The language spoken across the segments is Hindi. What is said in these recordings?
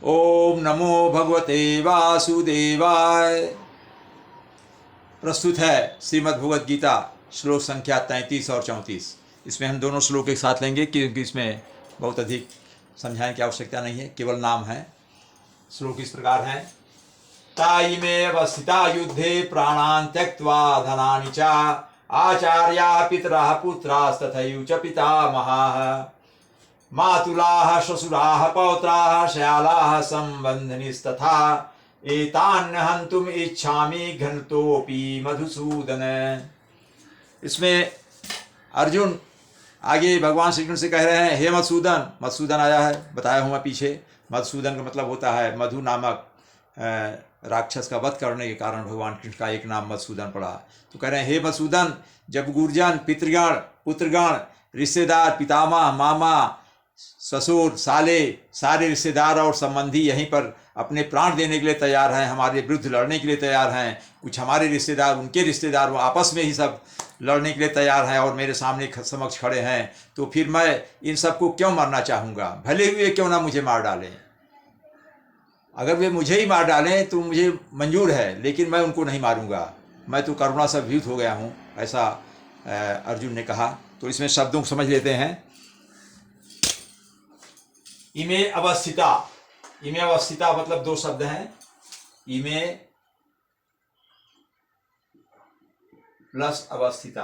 ओम नमो भगवते वासुदेवाय। प्रस्तुत है श्रीमद् भगवद गीता श्लोक संख्या 33 और 34। इसमें हम दोनों श्लोक एक साथ लेंगे क्योंकि इसमें बहुत अधिक समझाने की आवश्यकता नहीं है, केवल नाम है। श्लोक इस प्रकार है। तायिमेव स्थिता युद्धे प्राणान् त्यक्त्वा धनानि च आचार्याः पितरः पुत्रास्तथैव च पितामहाः मातुलाः श्वशुराः पौत्राः श्यालाः सम्बन्धिनीस्तथा एतान् हन्तुम् इच्छामि घ्नतोऽपि मधुसूदन। इसमें अर्जुन आगे भगवान श्री कृष्ण से कह रहे हैं, हे मधुसूदन। मधुसूदन आया है, बताया हूँ मैं पीछे। मधुसूदन का मतलब होता है मधु नामक राक्षस का वध करने के कारण भगवान कृष्ण का एक नाम मधुसूदन पड़ा। तो कह रहे हैं, हे मधुसूदन, जब गुरजन, पितृगण, पुत्रगण, रिश्तेदार, पितामह, मामा, ससुर, साले, सारे रिश्तेदार और संबंधी यहीं पर अपने प्राण देने के लिए तैयार हैं, हमारे विरुद्ध लड़ने के लिए तैयार हैं, कुछ हमारे रिश्तेदार, उनके रिश्तेदार, वो आपस में ही सब लड़ने के लिए तैयार हैं और मेरे सामने समक्ष खड़े हैं, तो फिर मैं इन सबको क्यों मारना चाहूँगा? भले हुए क्यों ना मुझे मार डालें। अगर वे मुझे ही मार डालें तो मुझे मंजूर है, लेकिन मैं उनको नहीं मारूंगा। मैं तो करुणा से भीत हो गया हूँ, ऐसा अर्जुन ने कहा। तो इसमें शब्दों को समझ लेते हैं। इमे अवस्थिता। इमे अवस्थिता मतलब दो शब्द हैं, इमे प्लस अवस्थिता।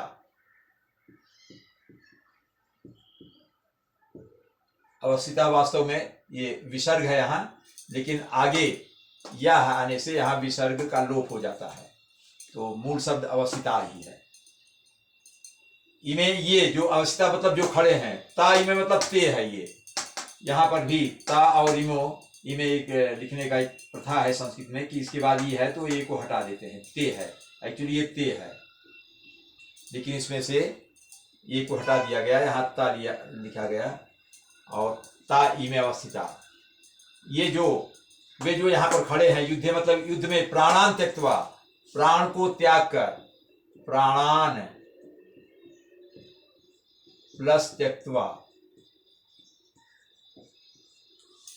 अवस्थिता वास्तव में ये विसर्ग है यहाँ, लेकिन आगे यह आने से यहाँ विसर्ग का लोप हो जाता है, तो मूल शब्द अवस्थिता ही है। इमे ये जो अवस्थिता मतलब जो खड़े हैं, ता इमे मतलब ते है। ये यहाँ पर भी ता और इमो, इमे एक लिखने का एक प्रथा है संस्कृत में कि इसके बाद ये है तो ए को हटा देते हैं, ते है। एक्चुअली ये ते है, लेकिन इसमें से ए को हटा दिया गया, यहाँ ता लिखा गया और ता इमे अवस्थिता। ये जो वे जो यहाँ पर खड़े हैं, युद्धे मतलब युद्ध में, प्राणान त्यक्त्वा, प्राण को त्याग कर, प्राणान प्लस त्यक्त्वा,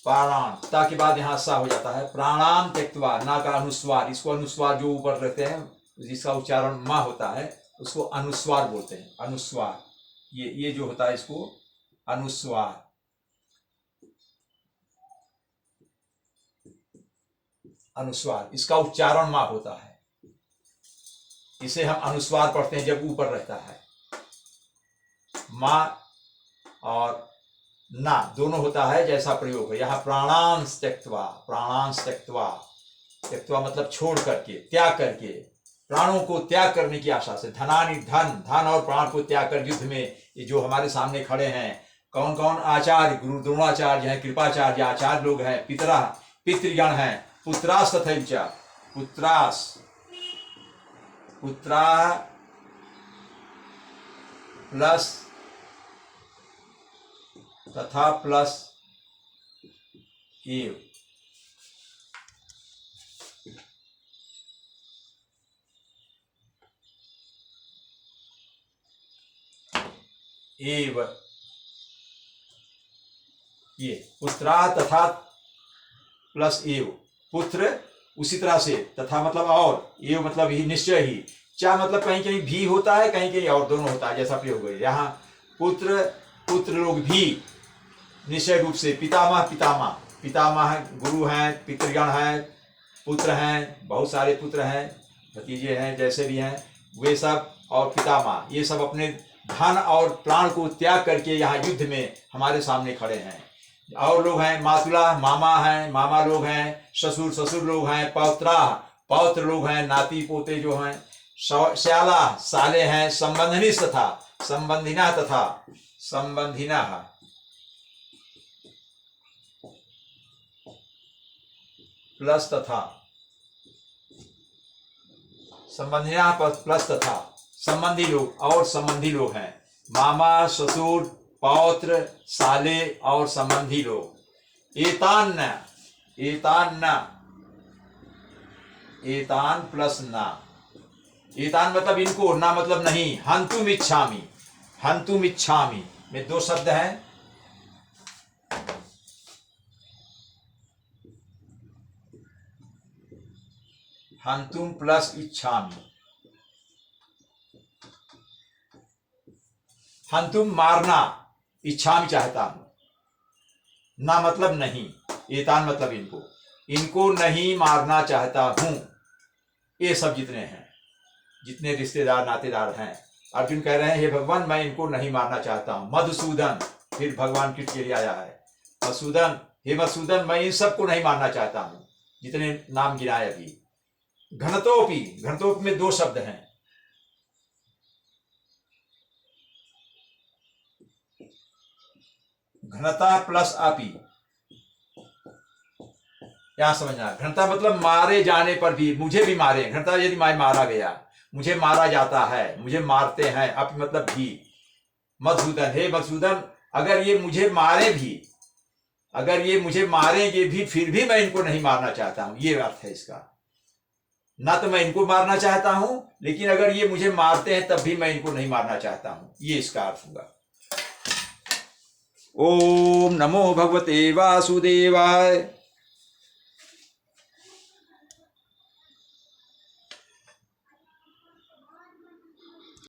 प्राणान, ता के बाद यहाँ सा हो जाता है, प्राणान त्यक्त्वा, ना का अनुस्वार, इसको अनुस्वार जो ऊपर रहते हैं जिसका उच्चारण मा होता है उसको अनुस्वार बोलते हैं। अनुस्वार ये जो होता है इसको अनुस्वार, अनुस्वार, इसका उच्चारण मा होता है। इसे हम अनुस्वार पढ़ते हैं जब ऊपर रहता है। मा और ना दोनों होता है जैसा प्रयोग है। यहाँ प्राणांश त्यक्त्वा, प्राणांश त्यक्त्वा, त्यक्त्वा मतलब छोड़ करके, त्याग करके, प्राणों को त्याग करने की आशा से। धनानि, धन और प्राण को त्याग कर युद्ध में ये जो हमारे सामने खड़े हैं, कौन कौन? आचार्य, गुरु द्रोणाचार्य हैं, कृपाचार्य आचार्य लोग हैं, पितृगण हैं, पुत्रास तथैव च, पुत्रा प्लस तथा प्लस एव, ये पुत्रा तथा प्लस एव, पुत्र उसी तरह से, तथा मतलब और, एव मतलब ही, निश्चय ही, चा मतलब कहीं कहीं भी होता है, कहीं कहीं और, दोनों होता है जैसा प्रयोग है। यहाँ पुत्र लोग भी निश्चय रूप से, पितामह गुरु हैं, पितृगण हैं, पुत्र हैं, बहुत सारे पुत्र हैं, भतीजे हैं, जैसे भी हैं वे सब, और पितामह, ये सब अपने धन और प्राण को त्याग करके यहाँ युद्ध में हमारे सामने खड़े हैं। और लोग हैं, मातुला मामा लोग हैं, ससुर लोग हैं, पौत्र लोग हैं, नाती पोते जो हैं, श्याला साले हैं, संबंधिना प्लस तथा, संबंधिना प्लस तथा, संबंधी लोग और संबंधी लोग हैं, मामा, ससुर, पौत्र, साले और संबंधी लोग। एतान प्लस ना, एतान मतलब इनको, ना मतलब नहीं, हंतुम इच्छामि में दो शब्द हैं। हंतुम प्लस इच्छामि। हंतुम मारना, इच्छामि चाहता हूं, ना मतलब नहीं, एतान मतलब इनको नहीं मारना चाहता हूं। ये सब जितने हैं, जितने रिश्तेदार नातेदार हैं, अर्जुन कह रहे हैं हे भगवान मैं इनको नहीं मारना चाहता हूं। मधुसूदन, फिर भगवान कृष्ण के लिए आया है मधुसूदन, हे मधुसूदन मैं इन सबको नहीं मारना चाहता हूं, जितने नाम गिनाए अभी। घनतोपी, घनतोप में दो शब्द हैं, घनता प्लस आपी, यहां समझना। घनता मतलब मारे जाने पर भी, मुझे भी मारे, घनता यदि मैं मारा गया, मुझे मारा जाता है, मुझे मारते हैं, आपी मतलब भी। मधुसूदन, हे मधुसूदन अगर ये मुझे मारे भी, अगर ये मुझे मारेंगे भी, फिर भी मैं इनको नहीं मारना चाहता हूं, ये अर्थ है इसका। ना तो मैं इनको मारना चाहता हूं, लेकिन अगर ये मुझे मारते हैं तब भी मैं इनको नहीं मारना चाहता हूं, ये इसका अर्थ होगा। ओम नमो भगवते वासुदेवाय।